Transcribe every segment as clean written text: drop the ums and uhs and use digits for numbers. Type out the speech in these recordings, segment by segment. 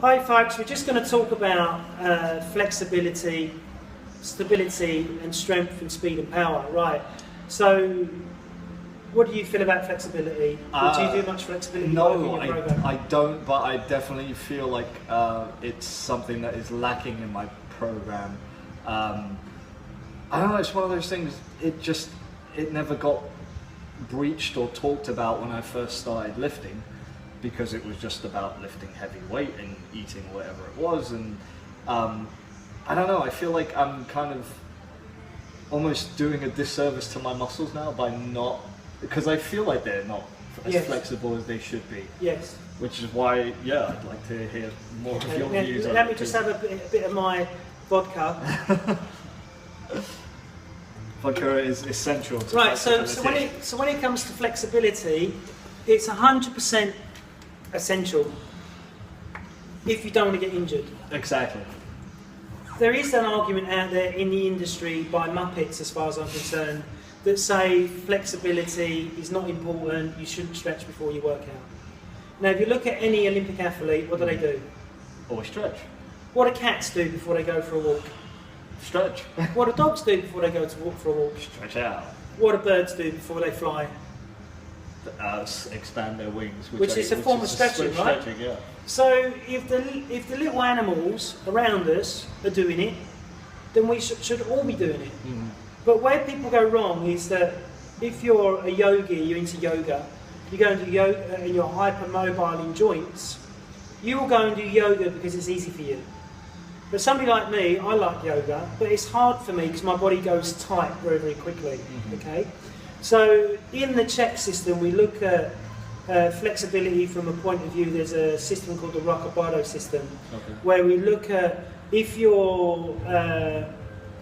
Hi folks, we're just going to talk about flexibility, stability and strength and speed and power. Right, so what do you feel about flexibility? Do you do much flexibility work in your program? I don't, but I definitely feel like it's something that is lacking in my program. I don't know, it's one of those things, it never got breached or talked about when I first started lifting, because it was just about lifting heavy weight and eating whatever it was, and I don't know, I feel like I'm kind of almost doing a disservice to my muscles now by not, because I feel like they're not as flexible as they should be. Yes. Which is why, yeah, I'd like to hear more of your views on it. Let me just have a bit of my vodka. Vodka is essential to right, so when it comes to flexibility, it's 100% essential if you don't want to get injured. Exactly. There is an argument out there in the industry by Muppets, as far as I'm concerned, that say flexibility is not important, you shouldn't stretch before you work out. Now, if you look at any Olympic athlete, what do? Always stretch. What do cats do before they go for a walk? Stretch. What do dogs do before they go for a walk? Stretch out. What do birds do before they fly? Expand their wings. Which is a form of stretching, right? Stretching, yeah. So if the little animals around us are doing it, then we should all be doing it. Mm-hmm. But where people go wrong is that if you're a yogi, you're into yoga, you go and do yoga and you're hypermobile in joints, you will go and do yoga because it's easy for you. But somebody like me, I like yoga, but it's hard for me because my body goes tight very, very quickly. Mm-hmm. Okay. So in the c.h.e.k system, we look at flexibility from a point of view. There's a system called the Rock system, where we look at if you're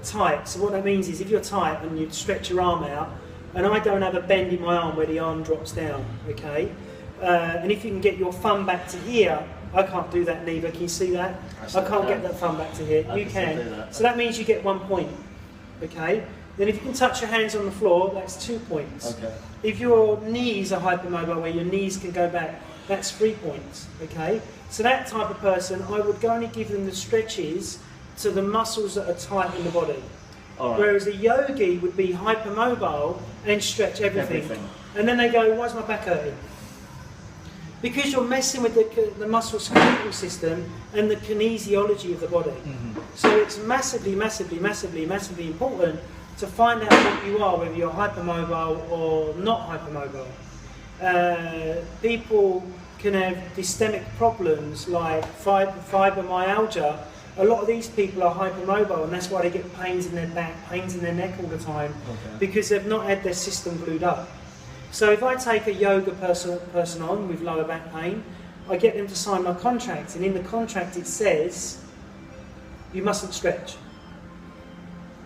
tight. So what that means is if you're tight and you stretch your arm out, and I don't have a bend in my arm where the arm drops down, okay? And if you can get your thumb back to here, I can't do that neither. Can you see that? I can't get that thumb back to here. You can. So that means you get 1 point, okay? Then if you can touch your hands on the floor, that's 2 points. Okay. If your knees are hypermobile, where your knees can go back, that's 3 points, okay? So that type of person, I would only give them the stretches to the muscles that are tight in the body. Right. Whereas a yogi would be hypermobile and stretch everything. And then they go, why's my back hurting? Because you're messing with the muscle skeletal system and the kinesiology of the body. Mm-hmm. So it's massively, massively, massively, massively important to find out what you are, whether you're hypermobile or not hypermobile. People can have systemic problems like fibromyalgia. A lot of these people are hypermobile, and that's why they get pains in their back, pains in their neck all the time, because they've not had their system glued up. So if I take a yoga person on with lower back pain, I get them to sign my contract, and in the contract it says you mustn't stretch.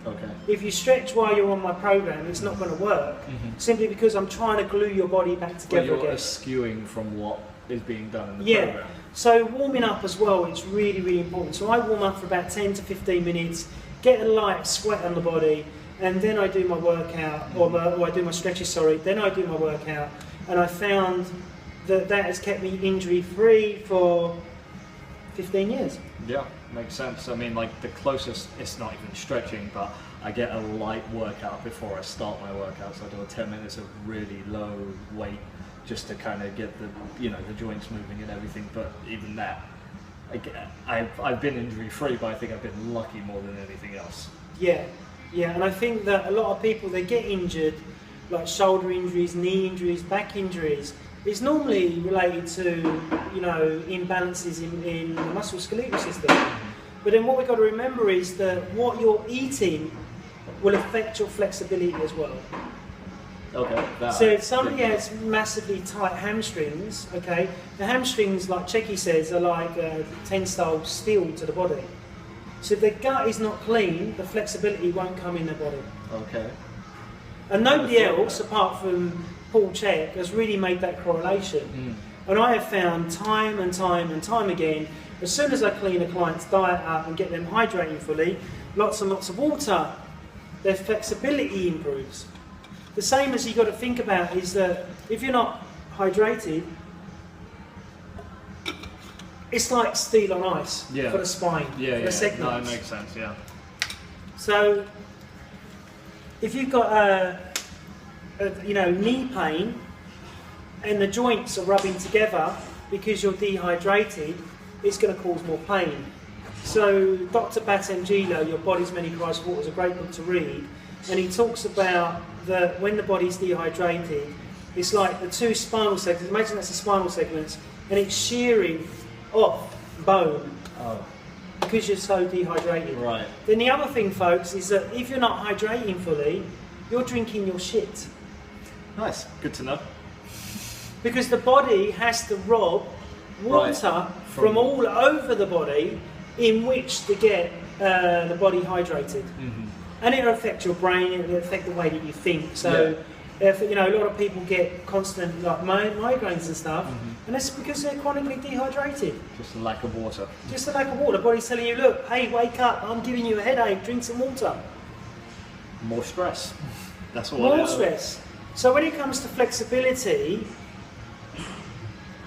Okay. If you stretch while you're on my program, it's not going to work, simply because I'm trying to glue your body back together again. You're eschewing from what is being done in the program. So warming up as well, it's really, really important. So I warm up for about 10 to 15 minutes, get a light sweat on the body, and then I do my workout, or I do my stretches, then I do my workout. And I found that has kept me injury-free for 15 years. Yeah, makes sense. I mean, like the closest, it's not even stretching, but I get a light workout before I start my workout. So I do 10 minutes of really low weight, just to kind of get the joints moving and everything. But even that, I've been injury free, but I think I've been lucky more than anything else. Yeah, and I think that a lot of people, they get injured, like shoulder injuries, knee injuries, back injuries. It's normally related to imbalances in the muscle skeletal system. But then what we've got to remember is that what you're eating will affect your flexibility as well. Okay. So if somebody has massively tight hamstrings, okay, the hamstrings, like c.h.e.k says, are like tensile steel to the body. So if the gut is not clean, the flexibility won't come in the body. Okay. And nobody else, apart from c.h.e.k, has really made that correlation. And I have found time and time again, as soon as I clean a client's diet up and get them hydrating fully, lots and lots of water, their flexibility improves. The same as you've got to think about is that if you're not hydrated, it's like steel on ice Yeah. for the spine, for the segments. No, it makes sense, yeah. So if you've got knee pain and the joints are rubbing together because you're dehydrated, it's going to cause more pain. So Dr. Battangelo, Your Body's Many Cries for Water, is a great book to read, and he talks about that when the body's dehydrated, it's like the two spinal segments, imagine that's the spinal segments, and it's shearing off bone because you're so dehydrated. Right. Then the other thing, folks, is that if you're not hydrating fully, you're drinking your shit. Nice, good to know. Because the body has to rob water from all over the body in which to get the body hydrated. Mm-hmm. And it'll affect your brain, it'll affect the way that you think. So, if, a lot of people get constant like migraines and stuff, and that's because they're chronically dehydrated. Just a lack of water. Just a lack of water. The body's telling you, look, hey, wake up, I'm giving you a headache, drink some water. More stress. That's all. More stress. So when it comes to flexibility,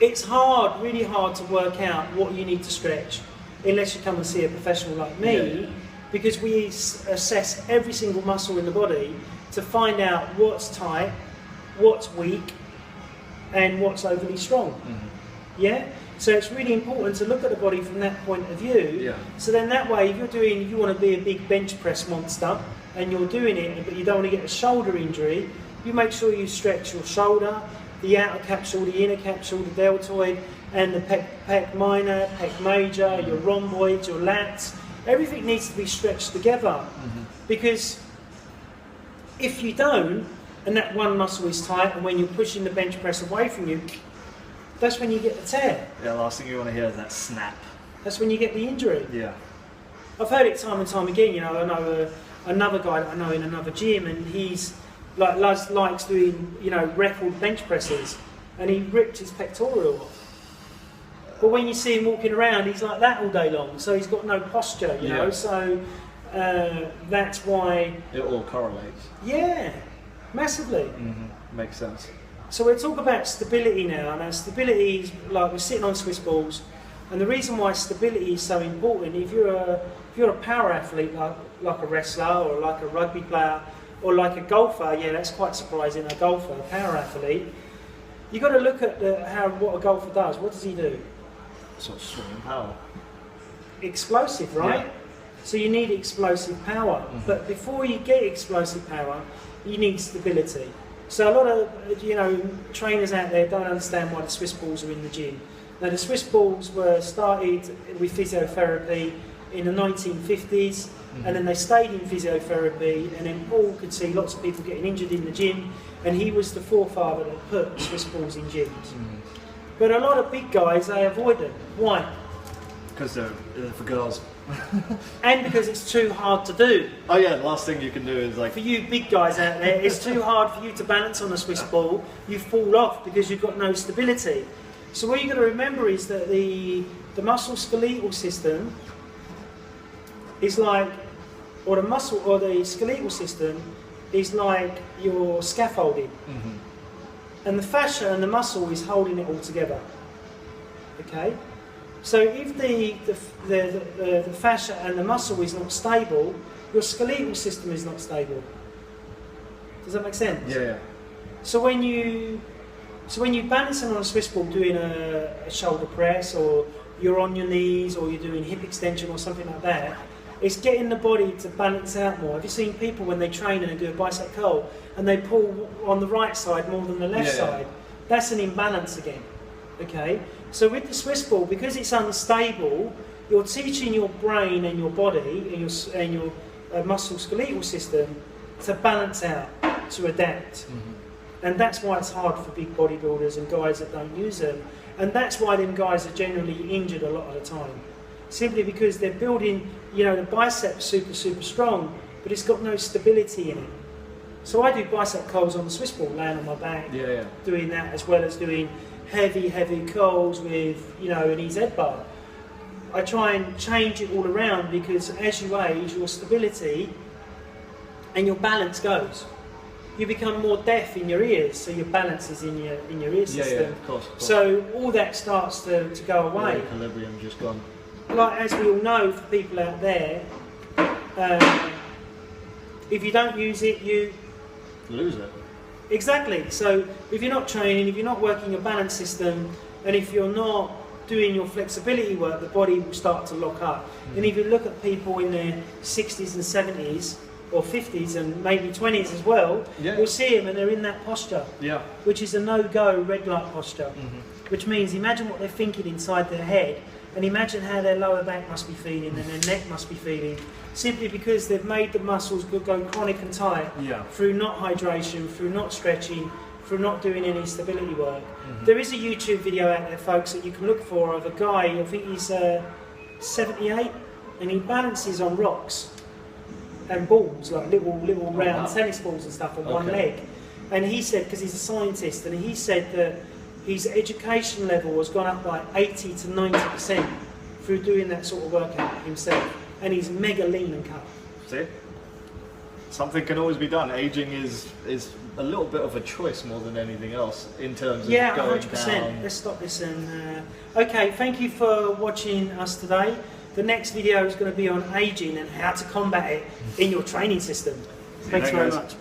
it's hard, really hard to work out what you need to stretch, unless you come and see a professional like me, because we assess every single muscle in the body to find out what's tight, what's weak, and what's overly strong. Mm-hmm. Yeah? So it's really important to look at the body from that point of view. Yeah. So then that way, if you want to be a big bench press monster, and you're doing it, but you don't want to get a shoulder injury, you make sure you stretch your shoulder, the outer capsule, the inner capsule, the deltoid, and the pec minor, pec major, your rhomboids, your lats. Everything needs to be stretched together, because if you don't, and that one muscle is tight, and when you're pushing the bench press away from you, that's when you get the tear. Yeah, the last thing you want to hear is that snap. That's when you get the injury. Yeah. I've heard it time and time again. I know another guy that I know in another gym, and he's likes doing record bench presses, and he ripped his pectoral off. But when you see him walking around, he's like that all day long, so he's got no posture, you know. So that's why it all correlates. Yeah, massively. Mm-hmm. Makes sense. So we'll talk about stability now. Now, stability is like we're sitting on Swiss balls, and the reason why stability is so important, if you're a power athlete like a wrestler or like a rugby player or like a golfer, that's quite surprising. A golfer, a power athlete, you've got to look at what a golfer does. What does he do? Sort of swinging power. Explosive, right? Yeah. So you need explosive power. Mm-hmm. But before you get explosive power, you need stability. So a lot of trainers out there don't understand why the Swiss balls are in the gym. Now the Swiss balls were started with physiotherapy in the 1950s, and then they stayed in physiotherapy, and then Paul could see lots of people getting injured in the gym, and he was the forefather that put Swiss balls in gyms. But a lot of big guys, they avoid them. Why? Because they're for girls. And because it's too hard to do. Oh yeah, the last thing you can do is For you big guys out there, it's too hard for you to balance on a Swiss ball. You fall off because you've got no stability. So what you've got to remember is that the muscle skeletal system is like, or the skeletal system is like your scaffolding. And the fascia and the muscle is holding it all together. Okay? So if the fascia and the muscle is not stable, your skeletal system is not stable. Does that make sense? Yeah. So when you balancing on a Swiss ball doing a shoulder press, or you're on your knees, or you're doing hip extension or something like that, it's getting the body to balance out more. Have you seen people when they train and they do a bicep curl and they pull on the right side more than the left side? That's an imbalance again. Okay? So with the Swiss ball, because it's unstable, you're teaching your brain and your body and your muscle skeletal system to balance out, to adapt. And that's why it's hard for big bodybuilders and guys that don't use them. And that's why them guys are generally injured a lot of the time. Simply because they're building, the bicep's super strong, but it's got no stability in it. So I do bicep curls on the Swiss ball, laying on my back, doing that, as well as doing heavy curls with, an EZ bar. I try and change it all around, because as you age, your stability and your balance goes. you become more deaf in your ears, so your balance is in your ear system. Yeah, of course. So all that starts to go away. The equilibrium just gone. Like, as we all know, for people out there, if you don't use it, you lose it. Exactly. So if you're not training, if you're not working your balance system, and if you're not doing your flexibility work, the body will start to lock up. And if you look at people in their 60s and 70s, or 50s and maybe 20s as well, you'll see them and they're in that posture, which is a no-go red light posture, which means imagine what they're thinking inside their head, and imagine how their lower back must be feeling and their neck must be feeling, simply because they've made the muscles go chronic and tight through not hydration, through not stretching, through not doing any stability work. There is a YouTube video out there, folks, that you can look for of a guy, I think he's 78, and he balances on rocks and balls, like little round tennis balls and stuff on one leg. And he said, because he's a scientist, and he said that his education level has gone up by 80 to 90% through doing that sort of workout himself. And he's mega lean and cut. See? Something can always be done. Aging is a little bit of a choice more than anything else in terms of going 100%. down. Let's stop this and... okay, thank you for watching us today. The next video is going to be on aging and how to combat it in your training system. Thanks very much.